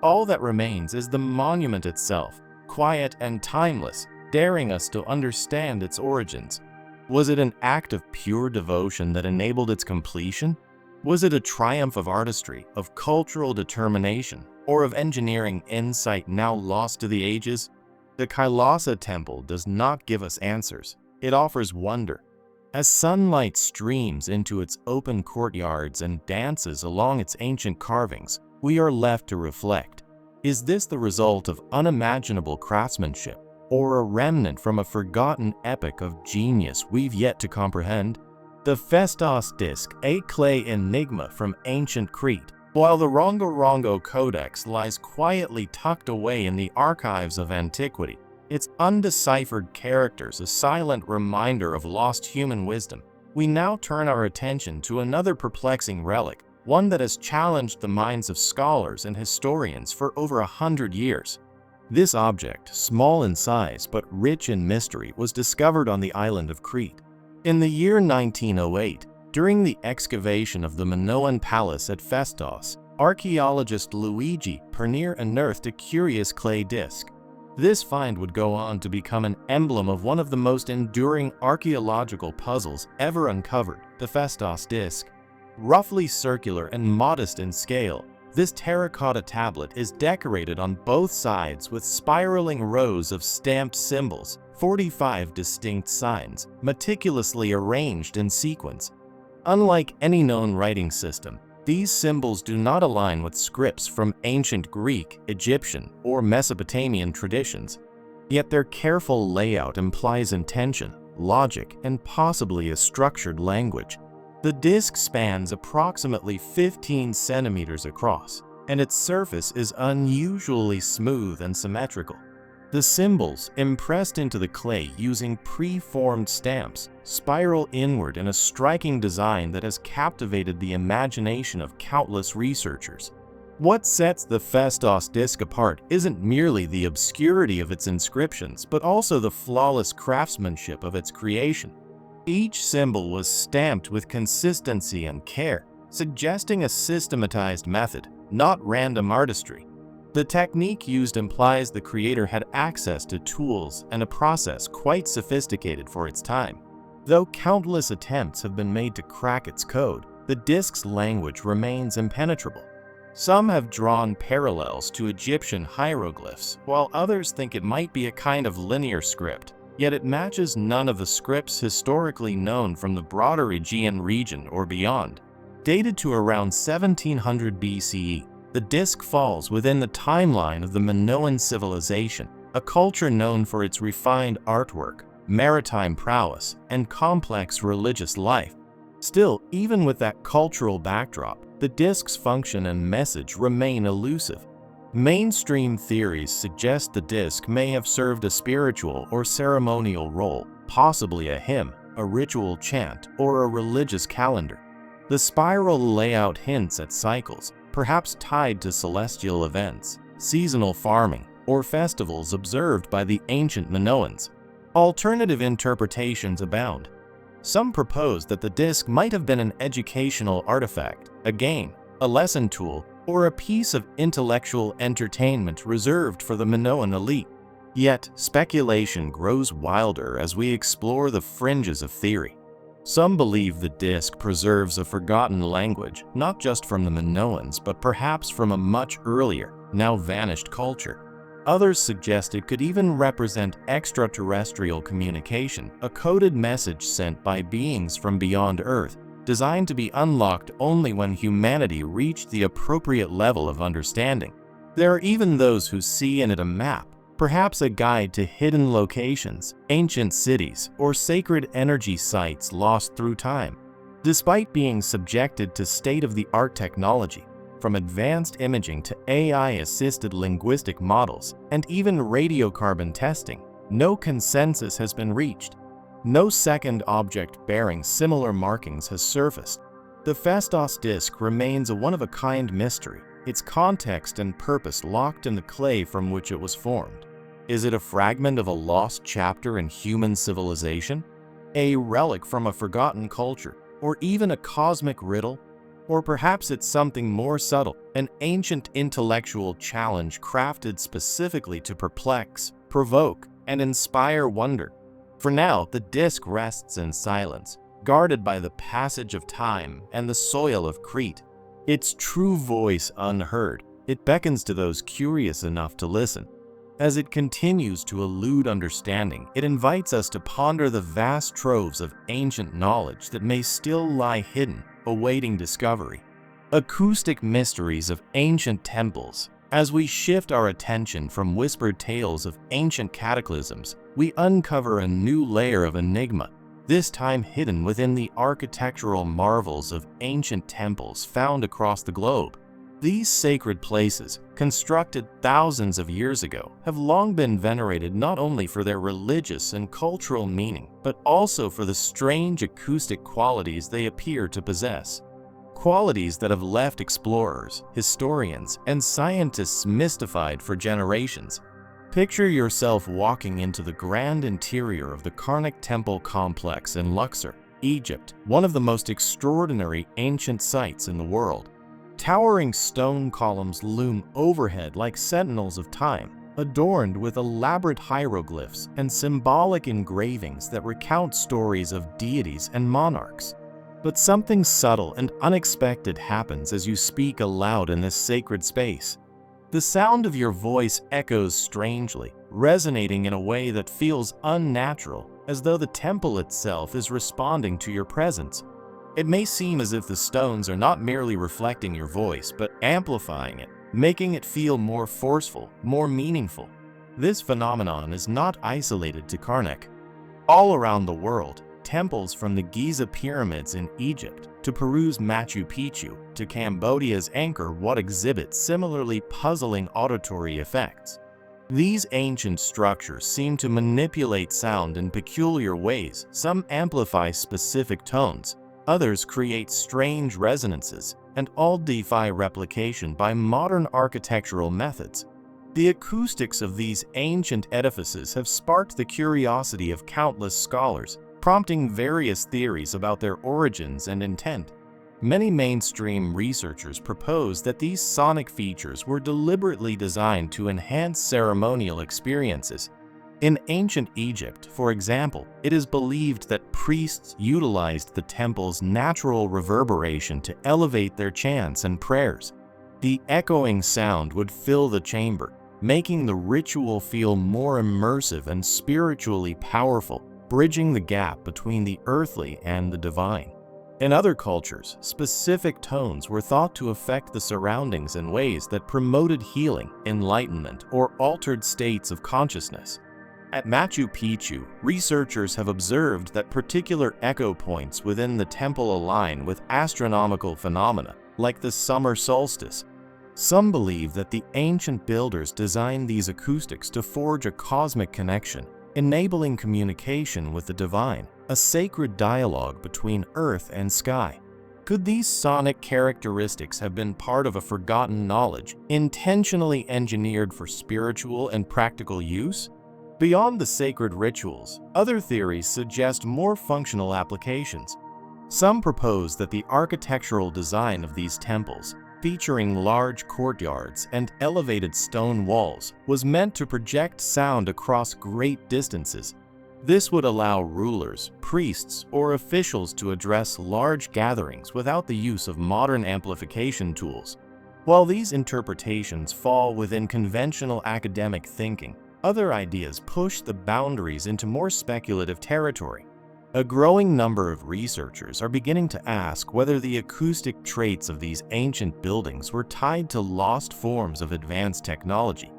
All that remains is the monument itself, quiet and timeless, daring us to understand its origins. Was it an act of pure devotion that enabled its completion? Was it a triumph of artistry, of cultural determination, or of engineering insight now lost to the ages? The Kailasa Temple does not give us answers. It offers wonder. As sunlight streams into its open courtyards and dances along its ancient carvings, we are left to reflect. Is this the result of unimaginable craftsmanship, or a remnant from a forgotten epic of genius we've yet to comprehend? The Phaistos Disc, a clay enigma from ancient Crete, while the Rongo Codex lies quietly tucked away in the archives of antiquity, its undeciphered characters a silent reminder of lost human wisdom. We now turn our attention to another perplexing relic, one that has challenged the minds of scholars and historians for over 100 years. This object, small in size but rich in mystery, was discovered on the island of Crete. In the year 1908, during the excavation of the Minoan Palace at Phaistos, archaeologist Luigi Pernier unearthed a curious clay disc. This find would go on to become an emblem of one of the most enduring archaeological puzzles ever uncovered, the Phaistos disc. Roughly circular and modest in scale, this terracotta tablet is decorated on both sides with spiraling rows of stamped symbols, 45 distinct signs, meticulously arranged in sequence. Unlike any known writing system, these symbols do not align with scripts from ancient Greek, Egyptian, or Mesopotamian traditions. Yet their careful layout implies intention, logic, and possibly a structured language. The disc spans approximately 15 centimeters across, and its surface is unusually smooth and symmetrical. The symbols, impressed into the clay using pre-formed stamps, spiral inward in a striking design that has captivated the imagination of countless researchers. What sets the Phaistos disc apart isn't merely the obscurity of its inscriptions, but also the flawless craftsmanship of its creation. Each symbol was stamped with consistency and care, suggesting a systematized method, not random artistry. The technique used implies the creator had access to tools and a process quite sophisticated for its time. Though countless attempts have been made to crack its code, the disc's language remains impenetrable. Some have drawn parallels to Egyptian hieroglyphs, while others think it might be a kind of linear script, yet it matches none of the scripts historically known from the broader Aegean region or beyond. Dated to around 1700 BCE, the disc falls within the timeline of the Minoan civilization, a culture known for its refined artwork, maritime prowess, and complex religious life. Still, even with that cultural backdrop, the disc's function and message remain elusive. Mainstream theories suggest the disc may have served a spiritual or ceremonial role, possibly a hymn, a ritual chant, or a religious calendar. The spiral layout hints at cycles, perhaps tied to celestial events, seasonal farming, or festivals observed by the ancient Minoans. Alternative interpretations abound. Some propose that the disc might have been an educational artifact, a game, a lesson tool, or a piece of intellectual entertainment reserved for the Minoan elite. Yet, speculation grows wilder as we explore the fringes of theory. Some believe the disc preserves a forgotten language, not just from the Minoans, but perhaps from a much earlier, now vanished culture. Others suggest it could even represent extraterrestrial communication, a coded message sent by beings from beyond Earth, designed to be unlocked only when humanity reached the appropriate level of understanding. There are even those who see in it a map, perhaps a guide to hidden locations, ancient cities, or sacred energy sites lost through time. Despite being subjected to state-of-the-art technology, from advanced imaging to AI-assisted linguistic models, and even radiocarbon testing, no consensus has been reached. No second object bearing similar markings has surfaced. The Phaistos disc remains a one-of-a-kind mystery, its context and purpose locked in the clay from which it was formed. Is it a fragment of a lost chapter in human civilization? A relic from a forgotten culture? Or even a cosmic riddle? Or perhaps it's something more subtle, an ancient intellectual challenge crafted specifically to perplex, provoke, and inspire wonder. For now, the disc rests in silence, guarded by the passage of time and the soil of Crete. Its true voice unheard, it beckons to those curious enough to listen. As it continues to elude understanding, it invites us to ponder the vast troves of ancient knowledge that may still lie hidden, awaiting discovery. Acoustic mysteries of ancient temples, As we shift our attention from whispered tales of ancient cataclysms, we uncover a new layer of enigma, this time hidden within the architectural marvels of ancient temples found across the globe. These sacred places, constructed thousands of years ago, have long been venerated not only for their religious and cultural meaning, but also for the strange acoustic qualities they appear to possess. Qualities that have left explorers, historians, and scientists mystified for generations. Picture yourself walking into the grand interior of the Karnak Temple complex in Luxor, Egypt, one of the most extraordinary ancient sites in the world. Towering stone columns loom overhead like sentinels of time, adorned with elaborate hieroglyphs and symbolic engravings that recount stories of deities and monarchs. But something subtle and unexpected happens as you speak aloud in this sacred space. The sound of your voice echoes strangely, resonating in a way that feels unnatural, as though the temple itself is responding to your presence. It may seem as if the stones are not merely reflecting your voice, but amplifying it, making it feel more forceful, more meaningful. This phenomenon is not isolated to Karnak. All around the world, temples from the Giza pyramids in Egypt to Peru's Machu Picchu to Cambodia's Angkor Wat exhibit similarly puzzling auditory effects. These ancient structures seem to manipulate sound in peculiar ways. Some amplify specific tones, others create strange resonances, and all defy replication by modern architectural methods. The acoustics of these ancient edifices have sparked the curiosity of countless scholars, prompting various theories about their origins and intent. Many mainstream researchers propose that these sonic features were deliberately designed to enhance ceremonial experiences. In ancient Egypt, for example, it is believed that priests utilized the temple's natural reverberation to elevate their chants and prayers. The echoing sound would fill the chamber, making the ritual feel more immersive and spiritually powerful, bridging the gap between the earthly and the divine. In other cultures, specific tones were thought to affect the surroundings in ways that promoted healing, enlightenment, or altered states of consciousness. At Machu Picchu, researchers have observed that particular echo points within the temple align with astronomical phenomena, like the summer solstice. Some believe that the ancient builders designed these acoustics to forge a cosmic connection, enabling communication with the divine, a sacred dialogue between earth and sky. Could these sonic characteristics have been part of a forgotten knowledge, intentionally engineered for spiritual and practical use? Beyond the sacred rituals, other theories suggest more functional applications. Some propose that the architectural design of these temples, featuring large courtyards and elevated stone walls, was meant to project sound across great distances. This would allow rulers, priests, or officials to address large gatherings without the use of modern amplification tools. While these interpretations fall within conventional academic thinking, other ideas push the boundaries into more speculative territory. A growing number of researchers are beginning to ask whether the acoustic traits of these ancient buildings were tied to lost forms of advanced technology.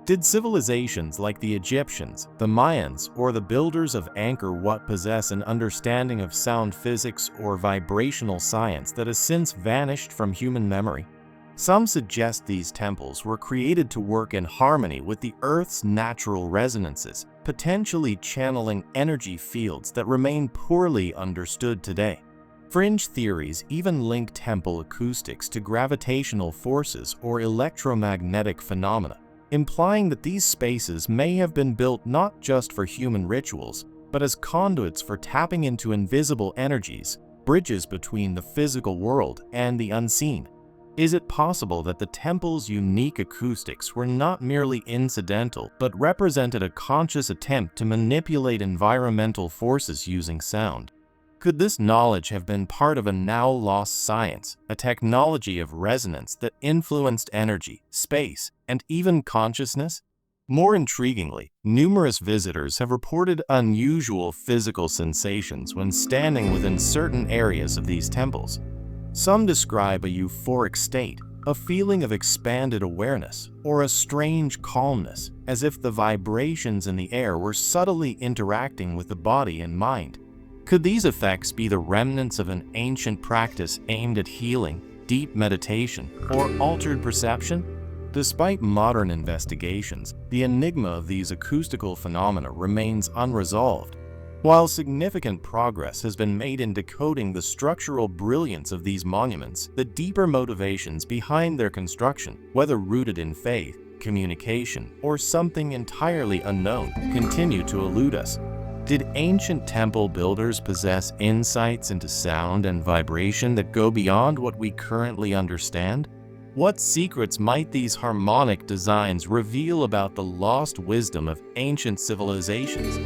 Did civilizations like the Egyptians, the Mayans, or the builders of Angkor Wat possess an understanding of sound physics or vibrational science that has since vanished from human memory? Some suggest these temples were created to work in harmony with the Earth's natural resonances, potentially channeling energy fields that remain poorly understood today. Fringe theories even link temple acoustics to gravitational forces or electromagnetic phenomena, implying that these spaces may have been built not just for human rituals, but as conduits for tapping into invisible energies, bridges between the physical world and the unseen. Is it possible that the temple's unique acoustics were not merely incidental, but represented a conscious attempt to manipulate environmental forces using sound? Could this knowledge have been part of a now-lost science, a technology of resonance that influenced energy, space, and even consciousness? More intriguingly, numerous visitors have reported unusual physical sensations when standing within certain areas of these temples. Some describe a euphoric state, a feeling of expanded awareness, or a strange calmness, as if the vibrations in the air were subtly interacting with the body and mind. Could these effects be the remnants of an ancient practice aimed at healing, deep meditation, or altered perception? Despite modern investigations, the enigma of these acoustical phenomena remains unresolved. While significant progress has been made in decoding the structural brilliance of these monuments, the deeper motivations behind their construction, whether rooted in faith, communication, or something entirely unknown, continue to elude us. Did ancient temple builders possess insights into sound and vibration that go beyond what we currently understand? What secrets might these harmonic designs reveal about the lost wisdom of ancient civilizations?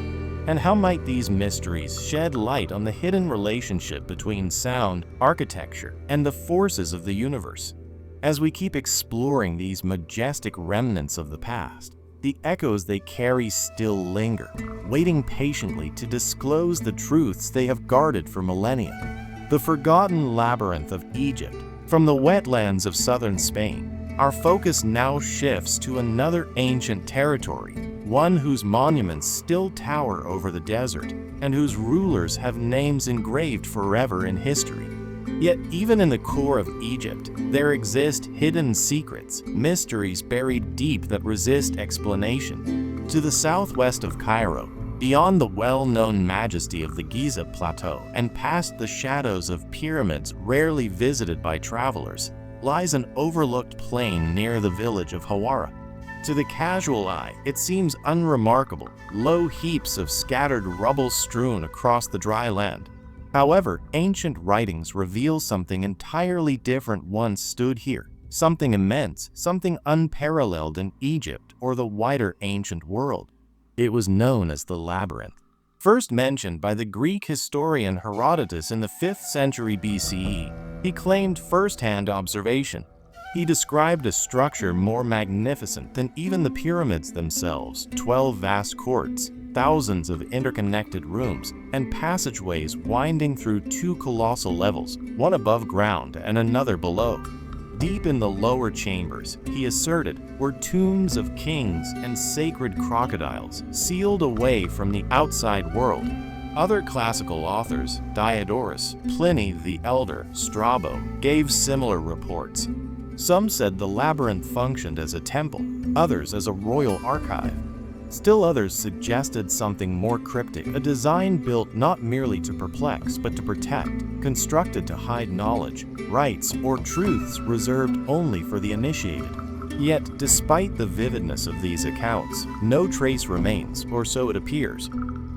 And how might these mysteries shed light on the hidden relationship between sound, architecture, and the forces of the universe? As we keep exploring these majestic remnants of the past, the echoes they carry still linger, waiting patiently to disclose the truths they have guarded for millennia. The forgotten labyrinth of Egypt. From the wetlands of southern Spain, our focus now shifts to another ancient territory, one whose monuments still tower over the desert and whose rulers have names engraved forever in history. Yet even in the core of Egypt, there exist hidden secrets, mysteries buried deep that resist explanation. To the southwest of Cairo, beyond the well-known majesty of the Giza Plateau and past the shadows of pyramids rarely visited by travelers, lies an overlooked plain near the village of Hawara. To the casual eye, it seems unremarkable, low heaps of scattered rubble strewn across the dry land. However, ancient writings reveal something entirely different once stood here, something immense, something unparalleled in Egypt or the wider ancient world. It was known as the Labyrinth. First mentioned by the Greek historian Herodotus in the 5th century BCE, he claimed first-hand observation. He described a structure more magnificent than even the pyramids themselves, 12 vast courts, thousands of interconnected rooms, and passageways winding through 2 colossal levels, one above ground and another below. Deep in the lower chambers, he asserted, were tombs of kings and sacred crocodiles, sealed away from the outside world. Other classical authors, Diodorus, Pliny the Elder, Strabo, gave similar reports. Some said the labyrinth functioned as a temple, others as a royal archive. Still others suggested something more cryptic, a design built not merely to perplex but to protect, constructed to hide knowledge, rites, or truths reserved only for the initiated. Yet, despite the vividness of these accounts, no trace remains, or so it appears.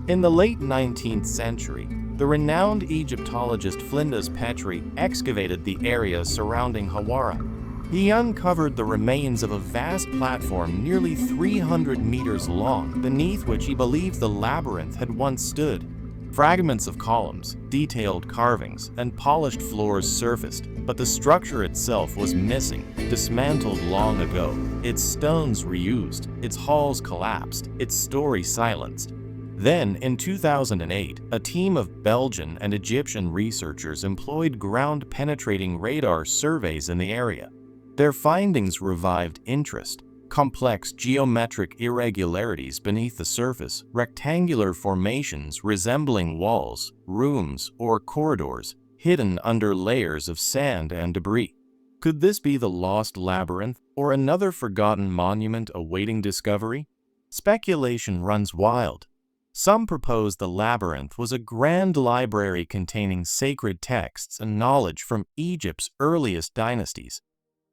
In the late 19th century, the renowned Egyptologist Flinders Petrie excavated the area surrounding Hawara. He uncovered the remains of a vast platform nearly 300 meters long, beneath which he believed the labyrinth had once stood. Fragments of columns, detailed carvings, and polished floors surfaced, but the structure itself was missing, dismantled long ago, its stones reused, its halls collapsed, its story silenced. Then, in 2008, a team of Belgian and Egyptian researchers employed ground-penetrating radar surveys in the area. Their findings revived interest. Complex geometric irregularities beneath the surface, rectangular formations resembling walls, rooms, or corridors, hidden under layers of sand and debris. Could this be the lost labyrinth, or another forgotten monument awaiting discovery? Speculation runs wild. Some propose the labyrinth was a grand library containing sacred texts and knowledge from Egypt's earliest dynasties.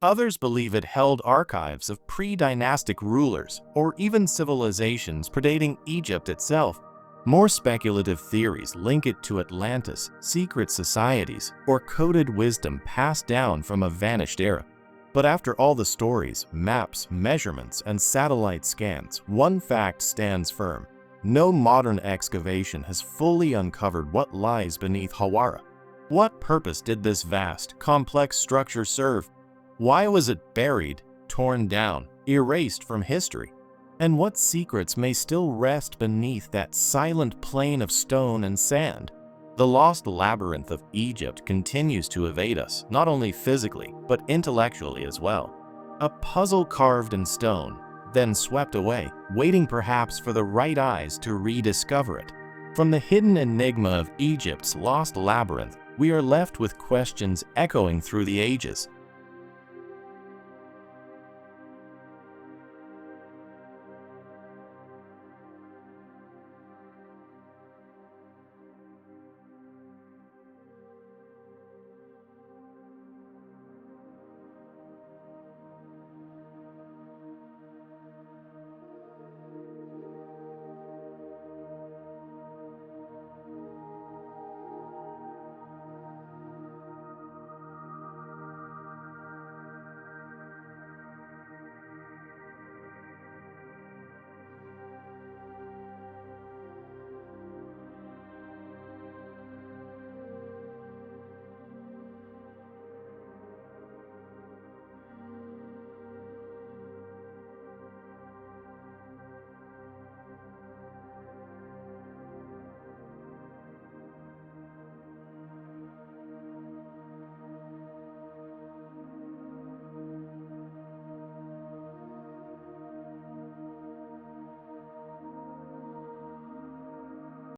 Others believe it held archives of pre-dynastic rulers, or even civilizations predating Egypt itself. More speculative theories link it to Atlantis, secret societies, or coded wisdom passed down from a vanished era. But after all the stories, maps, measurements, and satellite scans, one fact stands firm. No modern excavation has fully uncovered what lies beneath Hawara. What purpose did this vast, complex structure serve? Why was it buried, torn down, erased from history? And what secrets may still rest beneath that silent plain of stone and sand? The lost labyrinth of Egypt continues to evade us, not only physically, but intellectually as well. A puzzle carved in stone, then swept away, waiting perhaps for the right eyes to rediscover it. From the hidden enigma of Egypt's lost labyrinth, we are left with questions echoing through the ages.